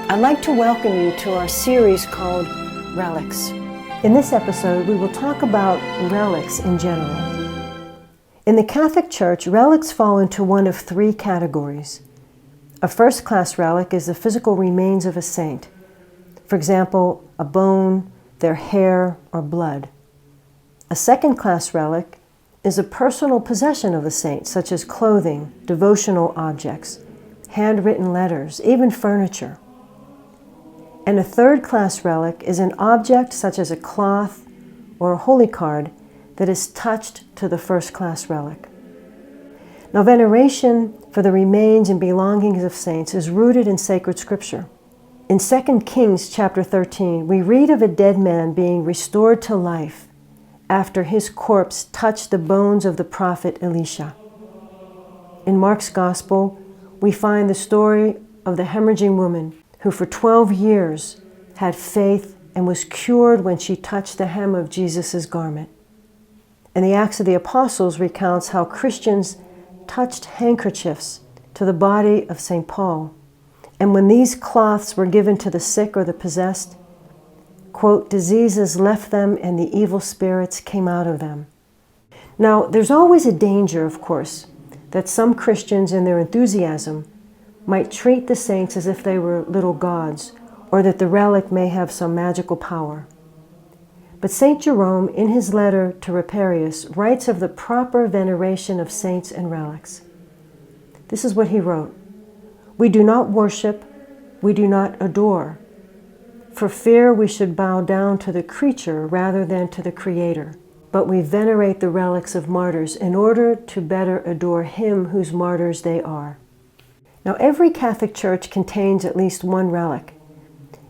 I'd like to welcome you to our series called Relics. In this episode, we will talk about relics in general. In the Catholic Church, relics fall into one of three categories. A first-class relic is the physical remains of a saint. For example, a bone, their hair, or blood. A second-class relic is a personal possession of the saint, such as clothing, devotional objects, handwritten letters, even furniture. And a third-class relic is an object such as a cloth or a holy card that is touched to the first-class relic. Now, veneration for the remains and belongings of saints is rooted in sacred scripture. In 2 Kings chapter 13, we read of a dead man being restored to life after his corpse touched the bones of the prophet Elisha. In Mark's Gospel, we find the story of the hemorrhaging woman who for 12 years had faith and was cured when she touched the hem of Jesus' garment. And the Acts of the Apostles recounts how Christians touched handkerchiefs to the body of St. Paul. And when these cloths were given to the sick or the possessed, quote, diseases left them and the evil spirits came out of them. Now, there's always a danger, of course, that some Christians in their enthusiasm might treat the saints as if they were little gods, or that the relic may have some magical power. But St. Jerome, in his letter to Reparius, writes of the proper veneration of saints and relics. This is what he wrote: "We do not worship, we do not adore. For fear we should bow down to the creature rather than to the Creator. But we venerate the relics of martyrs in order to better adore Him whose martyrs they are." Now, every Catholic church contains at least one relic.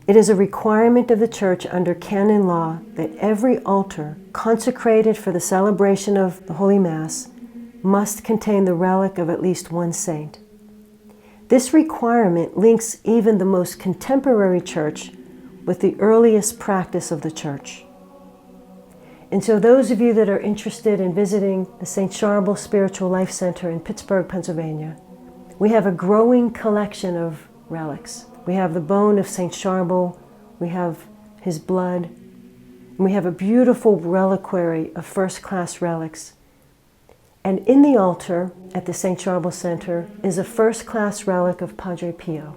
It is a requirement of the Church under canon law that every altar consecrated for the celebration of the Holy Mass must contain the relic of at least one saint. This requirement links even the most contemporary church with the earliest practice of the Church. And so those of you that are interested in visiting the St. Charbel Spiritual Life Center in Pittsburgh, Pennsylvania, we have a growing collection of relics. We have the bone of St. Charbel, we have his blood, and we have a beautiful reliquary of first-class relics. And in the altar at the St. Charbel Center is a first-class relic of Padre Pio.